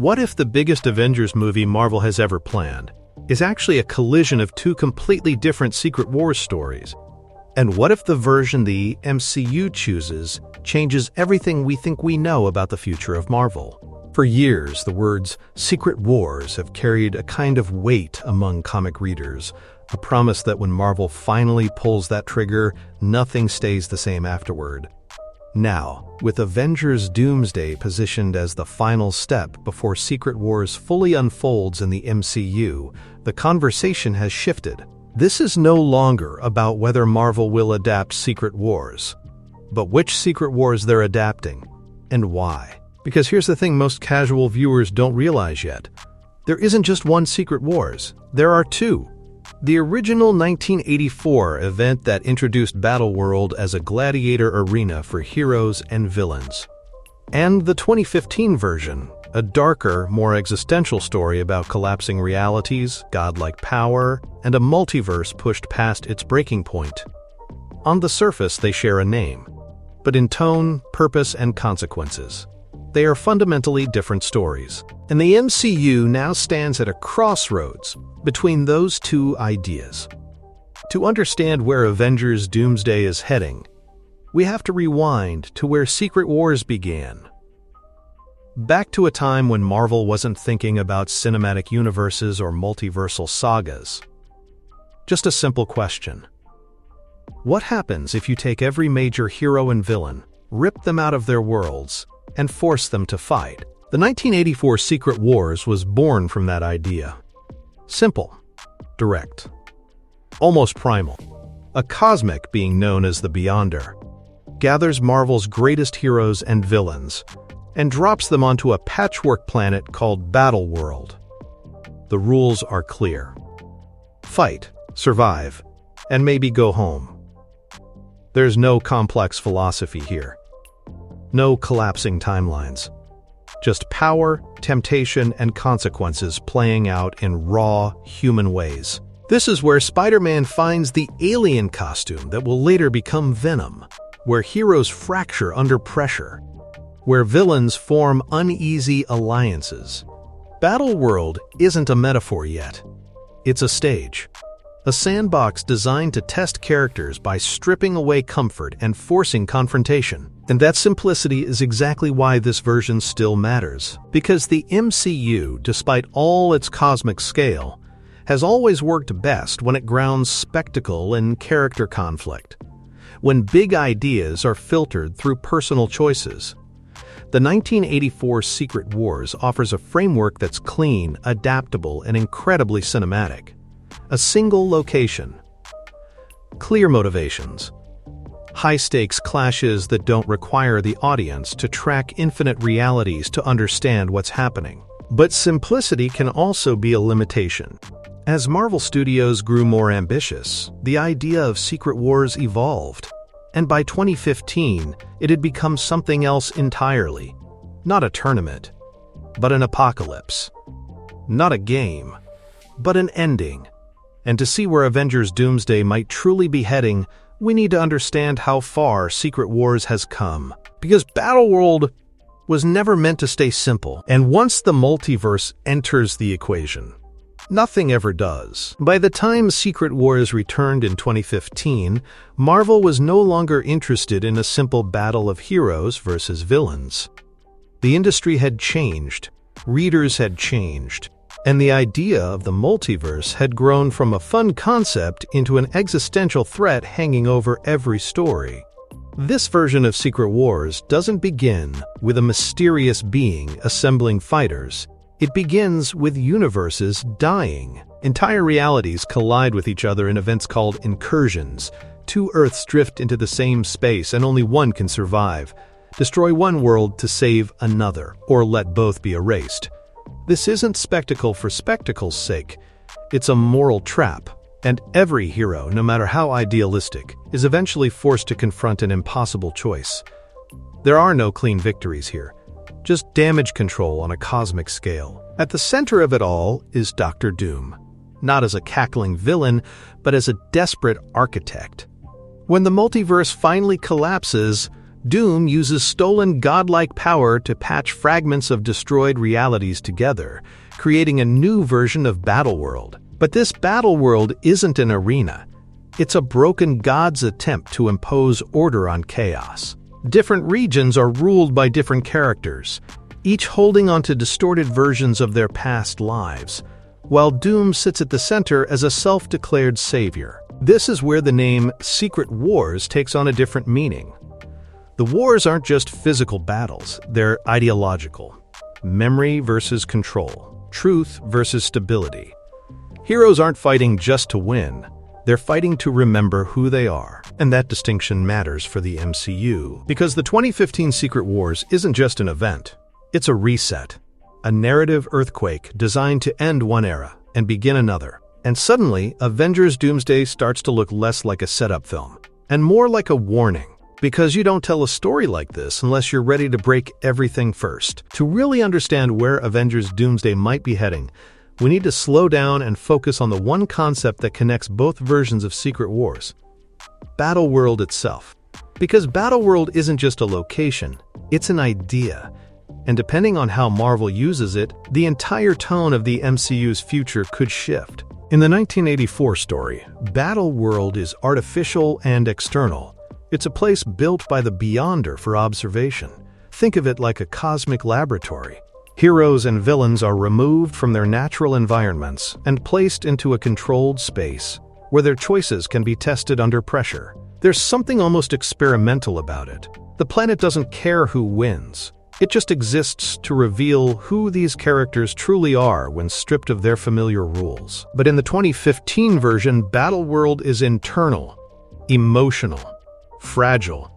What if the biggest Avengers movie Marvel has ever planned is actually a collision of two completely different Secret Wars stories? And what if the version the MCU chooses changes everything we think we know about the future of Marvel? For years, the words Secret Wars have carried a kind of weight among comic readers, a promise that when Marvel finally pulls that trigger, nothing stays the same afterward. Now, with Avengers Doomsday positioned as the final step before Secret Wars fully unfolds in the MCU, the conversation has shifted. This is no longer about whether Marvel will adapt Secret Wars, but which Secret Wars they're adapting, and why. Because here's the thing most casual viewers don't realize yet. There isn't just one Secret Wars, there are two. The original 1984 event that introduced Battleworld as a gladiator arena for heroes and villains. And the 2015 version, a darker, more existential story about collapsing realities, godlike power, and a multiverse pushed past its breaking point. On the surface, they share a name, but in tone, purpose, and consequences, they are fundamentally different stories. And the MCU now stands at a crossroads between those two ideas. To understand where Avengers Doomsday is heading, we have to rewind to where Secret Wars began. Back to a time when Marvel wasn't thinking about cinematic universes or multiversal sagas. Just a simple question. What happens if you take every major hero and villain, rip them out of their worlds, and force them to fight? The 1984 Secret Wars was born from that idea. Simple, direct, almost primal. A cosmic being known as the Beyonder gathers Marvel's greatest heroes and villains and drops them onto a patchwork planet called Battleworld. The rules are clear. Fight, survive, and maybe go home. There's no complex philosophy here. No collapsing timelines. Just power, temptation, and consequences playing out in raw, human ways. This is where Spider-Man finds the alien costume that will later become Venom, where heroes fracture under pressure, where villains form uneasy alliances. Battleworld isn't a metaphor yet. It's a stage. A sandbox designed to test characters by stripping away comfort and forcing confrontation. And that simplicity is exactly why this version still matters. Because the MCU, despite all its cosmic scale, has always worked best when it grounds spectacle in character conflict. When big ideas are filtered through personal choices. The 1984 Secret Wars offers a framework that's clean, adaptable, and incredibly cinematic. A single location. Clear motivations. High-stakes clashes that don't require the audience to track infinite realities to understand what's happening. But simplicity can also be a limitation. As Marvel Studios grew more ambitious, the idea of Secret Wars evolved. And by 2015, it had become something else entirely. Not a tournament, but an apocalypse. Not a game, but an ending. And to see where Avengers Doomsday might truly be heading, we need to understand how far Secret Wars has come. Because Battleworld was never meant to stay simple. And once the multiverse enters the equation, nothing ever does. By the time Secret Wars returned in 2015, Marvel was no longer interested in a simple battle of heroes versus villains. The industry had changed, readers had changed, and the idea of the multiverse had grown from a fun concept into an existential threat hanging over every story. This version of Secret Wars doesn't begin with a mysterious being assembling fighters. It begins with universes dying. Entire realities collide with each other in events called incursions. Two Earths drift into the same space and only one can survive. Destroy one world to save another, or let both be erased. This isn't spectacle for spectacle's sake. It's a moral trap, and every hero, no matter how idealistic, is eventually forced to confront an impossible choice. There are no clean victories here, just damage control on a cosmic scale. At the center of it all is Dr. Doom, not as a cackling villain, but as a desperate architect. When the multiverse finally collapses, Doom uses stolen godlike power to patch fragments of destroyed realities together, creating a new version of Battleworld. But this Battleworld isn't an arena. It's a broken god's attempt to impose order on chaos. Different regions are ruled by different characters, each holding onto distorted versions of their past lives, while Doom sits at the center as a self-declared savior. This is where the name Secret Wars takes on a different meaning. The wars aren't just physical battles, they're ideological. Memory versus control, truth versus stability. Heroes aren't fighting just to win, they're fighting to remember who they are. And that distinction matters for the MCU, because the 2015 Secret Wars isn't just an event, it's a reset. A narrative earthquake designed to end one era and begin another. And suddenly, Avengers Doomsday starts to look less like a setup film, and more like a warning. Because you don't tell a story like this unless you're ready to break everything first. To really understand where Avengers Doomsday might be heading, we need to slow down and focus on the one concept that connects both versions of Secret Wars: Battleworld itself. Because Battleworld isn't just a location, it's an idea. And depending on how Marvel uses it, the entire tone of the MCU's future could shift. In the 1984 story, Battleworld is artificial and external. It's a place built by the Beyonder for observation. Think of it like a cosmic laboratory. Heroes and villains are removed from their natural environments and placed into a controlled space where their choices can be tested under pressure. There's something almost experimental about it. The planet doesn't care who wins. It just exists to reveal who these characters truly are when stripped of their familiar rules. But in the 2015 version, Battleworld is internal, emotional, fragile.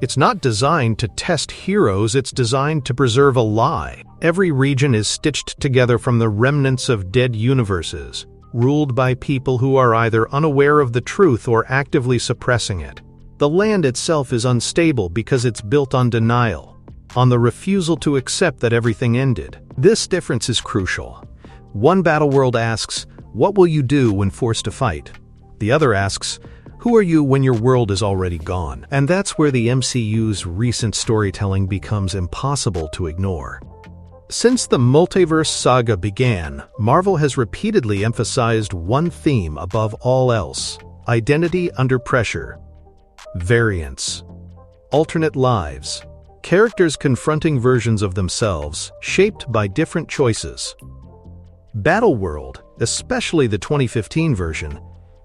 It's not designed to test heroes, it's designed to preserve a lie. Every region is stitched together from the remnants of dead universes, ruled by people who are either unaware of the truth or actively suppressing it. The land itself is unstable because it's built on denial, on the refusal to accept that everything ended. This difference is crucial. One Battleworld asks, "What will you do when forced to fight?" The other asks, "Who are you when your world is already gone?" And that's where the MCU's recent storytelling becomes impossible to ignore. Since the multiverse saga began, Marvel has repeatedly emphasized one theme above all else: identity under pressure, variance, alternate lives, characters confronting versions of themselves shaped by different choices. Battleworld, especially the 2015 version,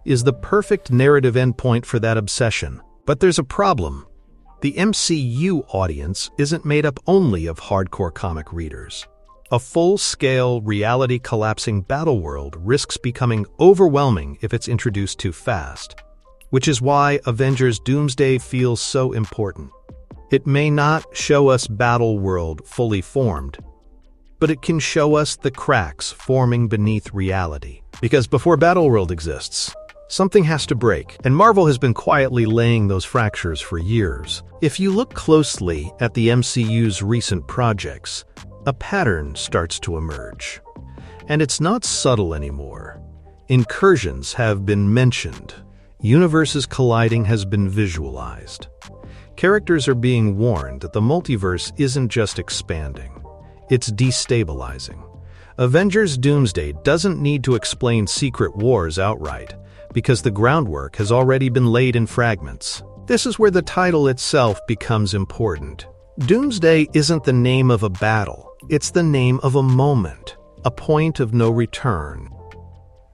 is the perfect narrative endpoint for that obsession. But there's a problem. The MCU audience isn't made up only of hardcore comic readers. A full-scale, reality-collapsing Battleworld risks becoming overwhelming if it's introduced too fast, which is why Avengers Doomsday feels so important. It may not show us Battleworld fully formed, but it can show us the cracks forming beneath reality. Because before Battleworld exists, something has to break, and Marvel has been quietly laying those fractures for years. If you look closely at the MCU's recent projects, a pattern starts to emerge. And it's not subtle anymore. Incursions have been mentioned. Universes colliding has been visualized. Characters are being warned that the multiverse isn't just expanding, it's destabilizing. Avengers Doomsday doesn't need to explain Secret Wars outright, because the groundwork has already been laid in fragments. This is where the title itself becomes important. Doomsday isn't the name of a battle, it's the name of a moment, a point of no return.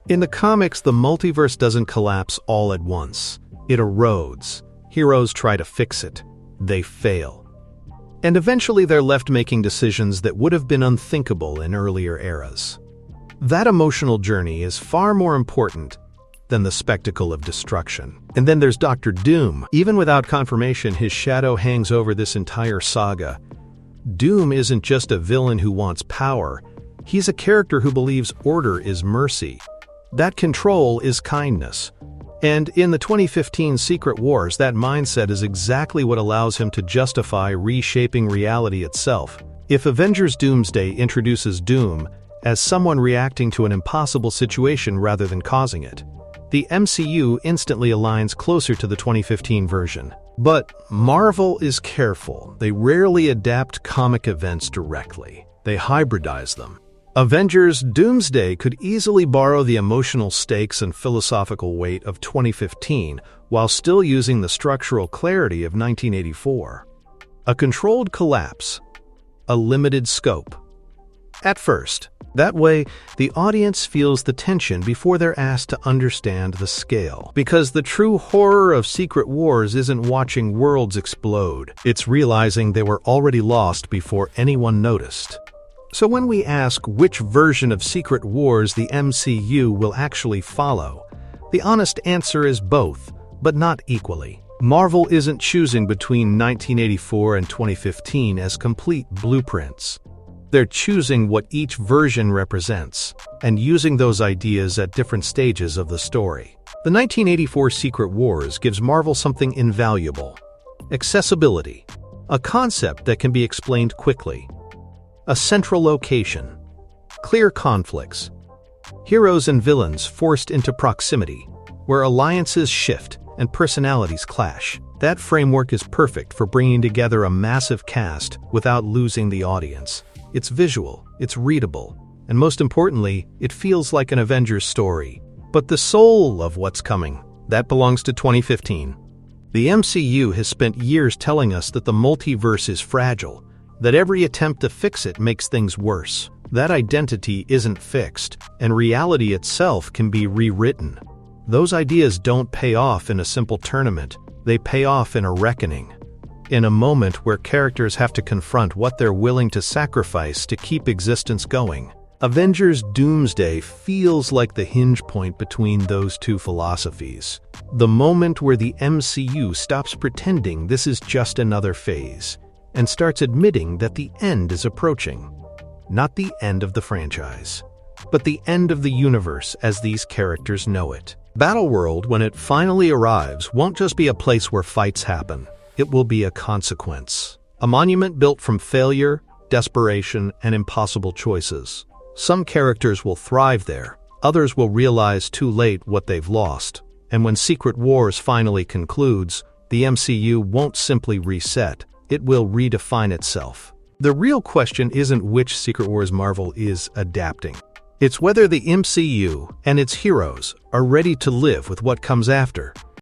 In the comics, the multiverse doesn't collapse all at once. It erodes. Heroes try to fix it. They fail. And eventually they're left making decisions that would have been unthinkable in earlier eras. That emotional journey is far more important than the spectacle of destruction. And then there's Dr. Doom. Even without confirmation, his shadow hangs over this entire saga. Doom isn't just a villain who wants power. He's a character who believes order is mercy. That control is kindness. And in the 2015 Secret Wars, that mindset is exactly what allows him to justify reshaping reality itself. If Avengers Doomsday introduces Doom as someone reacting to an impossible situation rather than causing it, the MCU instantly aligns closer to the 2015 version. But Marvel is careful. They rarely adapt comic events directly. They hybridize them. Avengers Doomsday could easily borrow the emotional stakes and philosophical weight of 2015 while still using the structural clarity of 1984. A controlled collapse. A limited scope. At first. That way, the audience feels the tension before they're asked to understand the scale. Because the true horror of Secret Wars isn't watching worlds explode. It's realizing they were already lost before anyone noticed. So when we ask which version of Secret Wars the MCU will actually follow, the honest answer is both, but not equally. Marvel isn't choosing between 1984 and 2015 as complete blueprints. They're choosing what each version represents, and using those ideas at different stages of the story. The 1984 Secret Wars gives Marvel something invaluable: accessibility, a concept that can be explained quickly, a central location, clear conflicts, heroes and villains forced into proximity, where alliances shift and personalities clash. That framework is perfect for bringing together a massive cast without losing the audience. It's visual, it's readable, and most importantly, it feels like an Avengers story. But the soul of what's coming, that belongs to 2015. The MCU has spent years telling us that the multiverse is fragile, that every attempt to fix it makes things worse. That identity isn't fixed, and reality itself can be rewritten. Those ideas don't pay off in a simple tournament, they pay off in a reckoning. In a moment where characters have to confront what they're willing to sacrifice to keep existence going. Avengers Doomsday feels like the hinge point between those two philosophies. The moment where the MCU stops pretending this is just another phase, and starts admitting that the end is approaching. Not the end of the franchise, but the end of the universe as these characters know it. Battleworld, when it finally arrives, won't just be a place where fights happen. It will be a consequence. A monument built from failure, desperation, and impossible choices. Some characters will thrive there, others will realize too late what they've lost. And when Secret Wars finally concludes, the MCU won't simply reset, it will redefine itself. The real question isn't which Secret Wars Marvel is adapting. It's whether the MCU and its heroes are ready to live with what comes after.